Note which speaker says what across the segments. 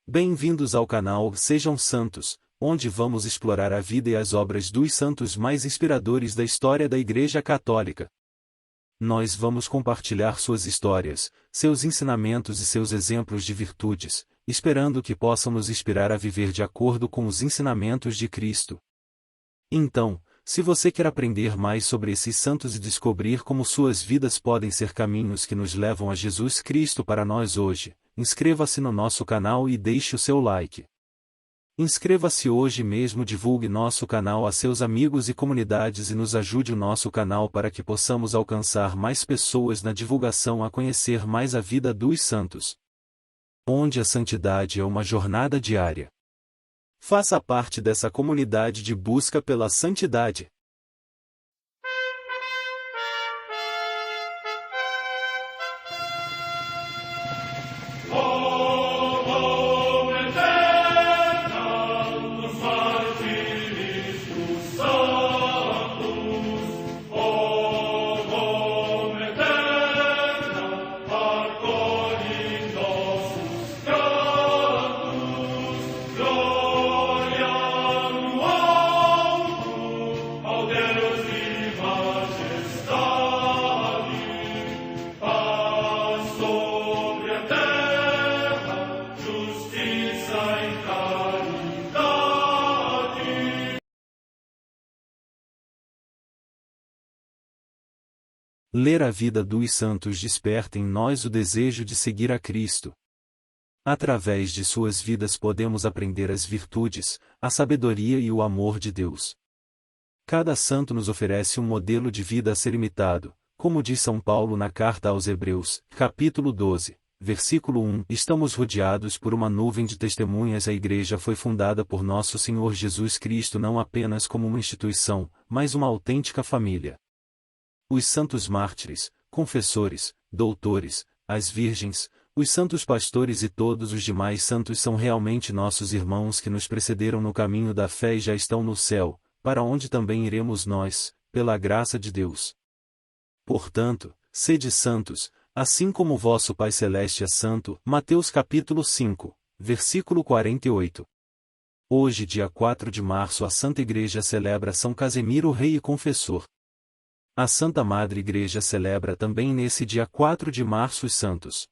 Speaker 1: Bem-vindos ao canal Sejam Santos, onde vamos explorar a vida e as obras dos santos mais inspiradores da história da Igreja Católica. Nós vamos compartilhar suas histórias, seus ensinamentos e seus exemplos de virtudes, esperando que possam nos inspirar a viver de acordo com os ensinamentos de Cristo. Então, se você quer aprender mais sobre esses santos e descobrir como suas vidas podem ser caminhos que nos levam a Jesus Cristo para nós hoje, inscreva-se no nosso canal e deixe o seu like. Inscreva-se hoje mesmo, divulgue nosso canal a seus amigos e comunidades e nos ajude o nosso canal para que possamos alcançar mais pessoas na divulgação a conhecer mais a vida dos santos. Onde a santidade é uma jornada diária. Faça parte dessa comunidade de busca pela santidade. Ler a vida dos santos desperta em nós o desejo de seguir a Cristo. Através de suas vidas podemos aprender as virtudes, a sabedoria e o amor de Deus. Cada santo nos oferece um modelo de vida a ser imitado, como diz São Paulo na carta aos Hebreus, capítulo 12, versículo 1. Estamos rodeados por uma nuvem de testemunhas. A Igreja foi fundada por nosso Senhor Jesus Cristo não apenas como uma instituição, mas uma autêntica família. Os santos mártires, confessores, doutores, as virgens, os santos pastores e todos os demais santos são realmente nossos irmãos que nos precederam no caminho da fé e já estão no céu, para onde também iremos nós, pela graça de Deus. Portanto, sede santos, assim como vosso Pai Celeste é santo. Mateus capítulo 5, versículo 48. Hoje, dia 4 de março, a Santa Igreja celebra São Casimiro, rei e confessor. A Santa Madre Igreja celebra também nesse dia 4 de março os santos.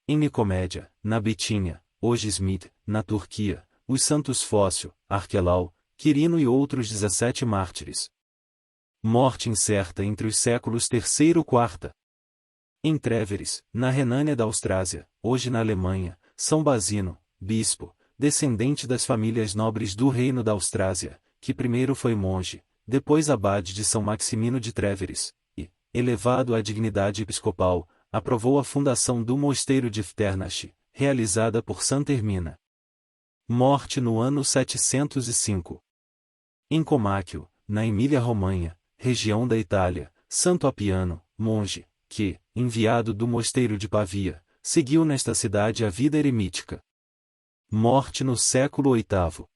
Speaker 1: Em Nicomédia, na Bitínia, hoje Smith, na Turquia, os santos Fócio, Arquelau, Quirino e outros 17 mártires. Morte incerta entre os séculos III e IV. Em Tréveres, na Renânia da Austrásia, hoje na Alemanha, São Basino, bispo, descendente das famílias nobres do reino da Austrásia, que primeiro foi monge, depois abade de São Maximino de Tréveres, e, elevado à dignidade episcopal, aprovou a fundação do mosteiro de Fternach, realizada por Santa Hermina. Morte no ano 705. Em Comáquio, na Emília-Romanha, região da Itália, Santo Apiano, monge, que, enviado do mosteiro de Pavia, seguiu nesta cidade a vida eremítica. Morte no século VIII.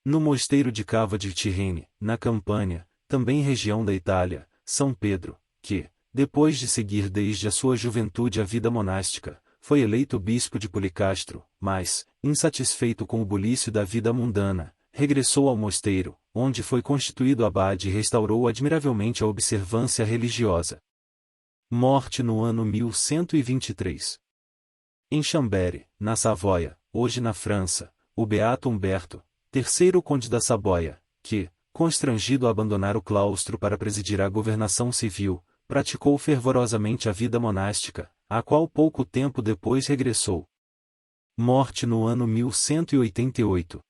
Speaker 1: No mosteiro de Cava de Tirrene, na Campânia, também região da Itália, São Pedro, que, depois de seguir desde a sua juventude a vida monástica, foi eleito bispo de Policastro, mas, insatisfeito com o bulício da vida mundana, regressou ao mosteiro, onde foi constituído abade e restaurou admiravelmente a observância religiosa. Morte no ano 1123. Em Chambéry, na Savoia, hoje na França, o beato Humberto, terceiro conde da Saboia, que, constrangido a abandonar o claustro para presidir a governação civil, praticou fervorosamente a vida monástica, a qual pouco tempo depois regressou. Morte no ano 1188.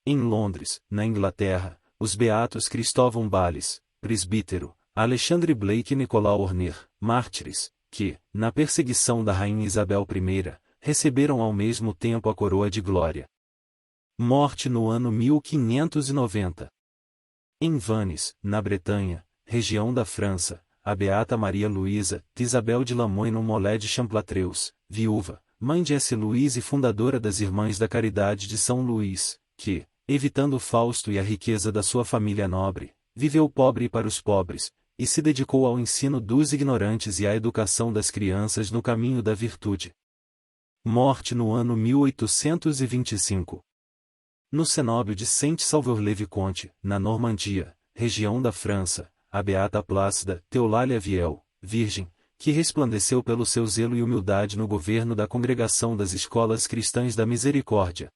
Speaker 1: Em Londres, na Inglaterra, os beatos Cristóvão Bales, presbítero, Alexandre Blake e Nicolau Orner, mártires, que, na perseguição da rainha Isabel I, receberam ao mesmo tempo a coroa de glória. Morte no ano 1590. Em Vannes, na Bretanha, região da França, a beata Maria Luísa Isabel de Lamoine-Mollet de Champlatreus, viúva, mãe de S. Luís e fundadora das Irmãs da Caridade de São Luís, que, evitando Fausto e a riqueza da sua família nobre, viveu pobre e para os pobres, e se dedicou ao ensino dos ignorantes e à educação das crianças no caminho da virtude. Morte no ano 1825. No cenóbio de Saint-Sauveur-le-Vicomte, na Normandia, região da França, a beata Plácida Teolália Viel, virgem, que resplandeceu pelo seu zelo e humildade no governo da Congregação das Escolas Cristãs da Misericórdia.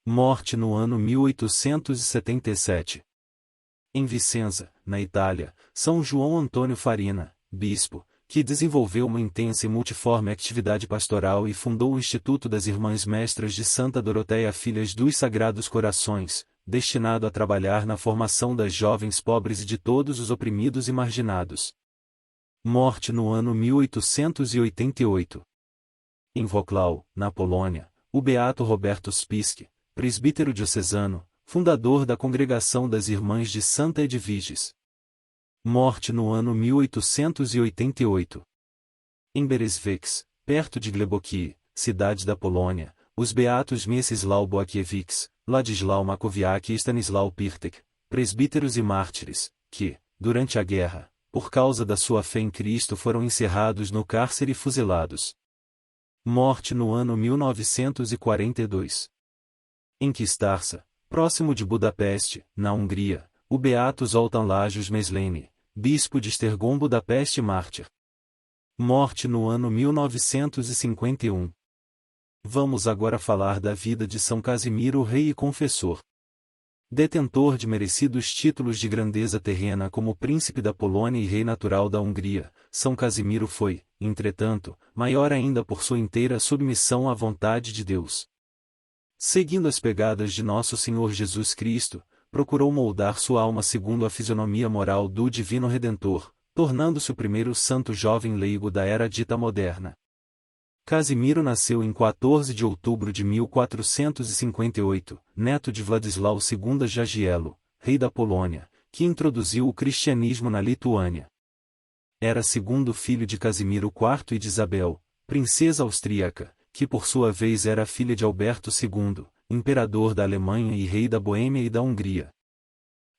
Speaker 1: Morte no ano 1877. Em Vicenza, na Itália, São João Antônio Farina, bispo, que desenvolveu uma intensa e multiforme atividade pastoral e fundou o Instituto das Irmãs Mestras de Santa Doroteia Filhas dos Sagrados Corações, destinado a trabalhar na formação das jovens pobres e de todos os oprimidos e marginados. Morte no ano 1888. Em Wrocław, na Polônia, o beato Roberto Spisch, presbítero diocesano, fundador da Congregação das Irmãs de Santa Edviges. Morte no ano 1888. Em Beresweks, perto de Gleboki, cidade da Polônia, os beatos Mieczysław Boakiewicz, Ladislau Makowiak e Stanisław Pirtek, presbíteros e mártires, que, durante a guerra, por causa da sua fé em Cristo foram encerrados no cárcere e fuzilados. Morte no ano 1942. Em Kistarsa, próximo de Budapeste, na Hungria, o beato Zoltán Lajos Mesleni, bispo de Esztergom Budapeste mártir. Morte no ano 1951. Vamos agora falar da vida de São Casimiro, rei e confessor. Detentor de merecidos títulos de grandeza terrena como príncipe da Polônia e rei natural da Hungria, São Casimiro foi, entretanto, maior ainda por sua inteira submissão à vontade de Deus. Seguindo as pegadas de Nosso Senhor Jesus Cristo, procurou moldar sua alma segundo a fisionomia moral do Divino Redentor, tornando-se o primeiro santo jovem leigo da era dita moderna. Casimiro nasceu em 14 de outubro de 1458, neto de Władysław II Jagiello, rei da Polônia, que introduziu o cristianismo na Lituânia. Era segundo filho de Casimiro IV e de Isabel, princesa austríaca, que por sua vez era filha de Alberto II, imperador da Alemanha e rei da Boêmia e da Hungria.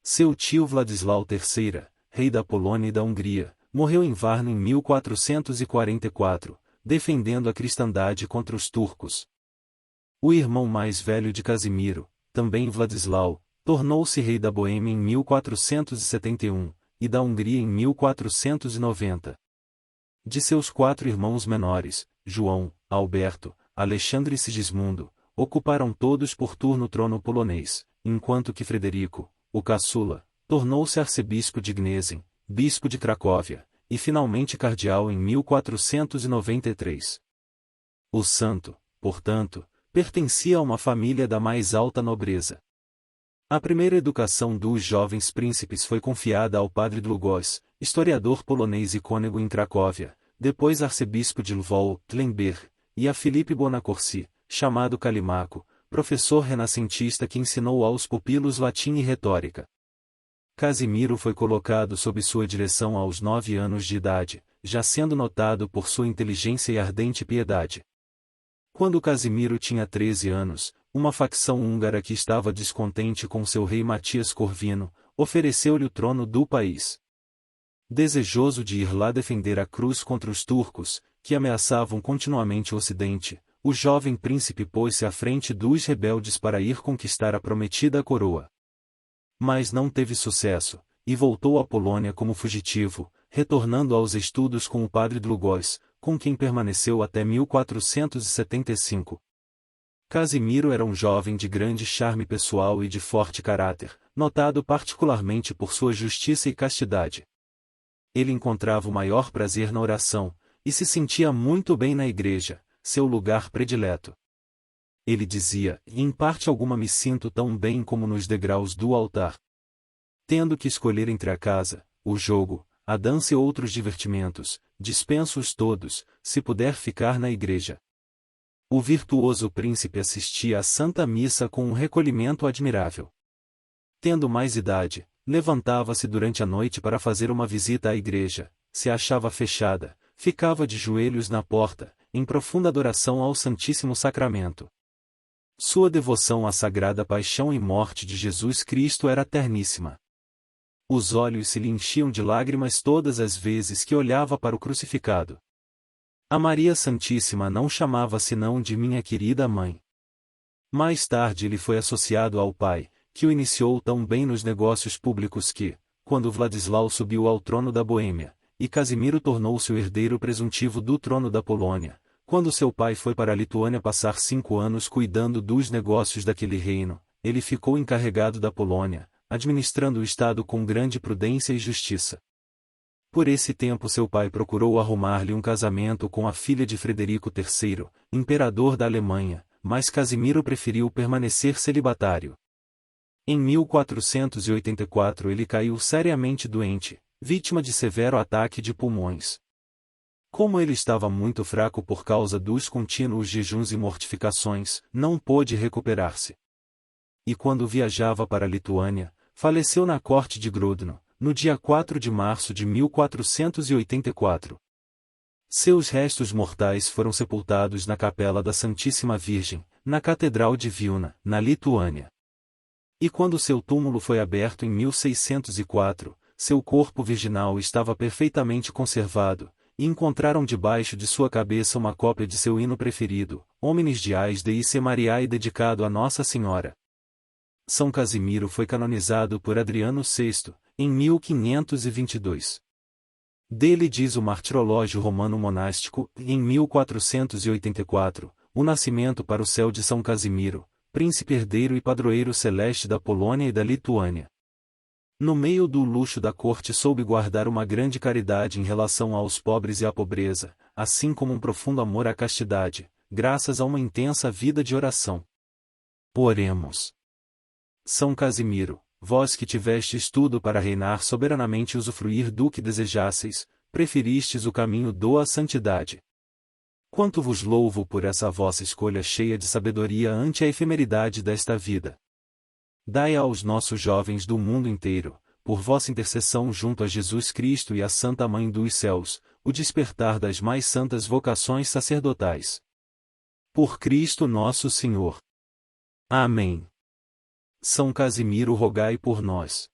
Speaker 1: Seu tio Władysław III, rei da Polônia e da Hungria, morreu em Varna em 1444, defendendo a cristandade contra os turcos. O irmão mais velho de Casimiro, também Władysław, tornou-se rei da Boêmia em 1471, e da Hungria em 1490. De seus 4 irmãos menores, João, Alberto, Alexandre e Sigismundo, ocuparam todos por turno o trono polonês, enquanto que Frederico, o caçula, tornou-se arcebispo de Gnieźń, bispo de Cracóvia, e finalmente cardeal em 1493. O santo, portanto, pertencia a uma família da mais alta nobreza. A primeira educação dos jovens príncipes foi confiada ao padre Długosz, historiador polonês e cônego em Cracóvia, depois arcebispo de Lwów, Lemberg, e a Filipe Bonacorsi, chamado Calimaco, professor renascentista que ensinou aos pupilos latim e retórica. Casimiro foi colocado sob sua direção aos 9 anos de idade, já sendo notado por sua inteligência e ardente piedade. Quando Casimiro tinha 13 anos, uma facção húngara que estava descontente com seu rei Matias Corvino, ofereceu-lhe o trono do país. Desejoso de ir lá defender a cruz contra os turcos, que ameaçavam continuamente o Ocidente, o jovem príncipe pôs-se à frente dos rebeldes para ir conquistar a prometida coroa. Mas não teve sucesso, e voltou à Polônia como fugitivo, retornando aos estudos com o padre Długosz, com quem permaneceu até 1475. Casimiro era um jovem de grande charme pessoal e de forte caráter, notado particularmente por sua justiça e castidade. Ele encontrava o maior prazer na oração, e se sentia muito bem na igreja, seu lugar predileto. Ele dizia, em parte alguma me sinto tão bem como nos degraus do altar. Tendo que escolher entre a casa, o jogo, a dança e outros divertimentos, dispenso-os todos, se puder ficar na igreja. O virtuoso príncipe assistia à Santa Missa com um recolhimento admirável. Tendo mais idade, levantava-se durante a noite para fazer uma visita à igreja, se achava fechada, ficava de joelhos na porta, em profunda adoração ao Santíssimo Sacramento. Sua devoção à Sagrada Paixão e Morte de Jesus Cristo era terníssima. Os olhos se lhe enchiam de lágrimas todas as vezes que olhava para o crucificado. A Maria Santíssima não chamava senão de minha querida mãe. Mais tarde ele foi associado ao pai, que o iniciou tão bem nos negócios públicos que, quando Vladislau subiu ao trono da Boêmia, e Casimiro tornou-se o herdeiro presuntivo do trono da Polônia, quando seu pai foi para a Lituânia passar 5 anos cuidando dos negócios daquele reino, ele ficou encarregado da Polônia, administrando o Estado com grande prudência e justiça. Por esse tempo seu pai procurou arrumar-lhe um casamento com a filha de Frederico III, imperador da Alemanha, mas Casimiro preferiu permanecer celibatário. Em 1484 ele caiu seriamente doente, vítima de severo ataque de pulmões. Como ele estava muito fraco por causa dos contínuos jejuns e mortificações, não pôde recuperar-se. E quando viajava para a Lituânia, faleceu na corte de Grodno, no dia 4 de março de 1484. Seus restos mortais foram sepultados na Capela da Santíssima Virgem, na Catedral de Vilna, na Lituânia. E quando seu túmulo foi aberto em 1604, seu corpo virginal estava perfeitamente conservado, e encontraram debaixo de sua cabeça uma cópia de seu hino preferido, Hominis Dies Dei Mariae, dedicado a Nossa Senhora. São Casimiro foi canonizado por Adriano VI, em 1522. Dele diz o Martirológio Romano Monástico, em 1484, o nascimento para o céu de São Casimiro, príncipe herdeiro e padroeiro celeste da Polônia e da Lituânia. No meio do luxo da corte soube guardar uma grande caridade em relação aos pobres e à pobreza, assim como um profundo amor à castidade, graças a uma intensa vida de oração. Oremos. São Casimiro, vós que tivestes tudo para reinar soberanamente e usufruir do que desejasseis, preferistes o caminho da santidade. Quanto vos louvo por essa vossa escolha cheia de sabedoria ante a efemeridade desta vida. Dai aos nossos jovens do mundo inteiro, por vossa intercessão junto a Jesus Cristo e a Santa Mãe dos Céus, o despertar das mais santas vocações sacerdotais. Por Cristo nosso Senhor. Amém. São Casimiro, rogai por nós.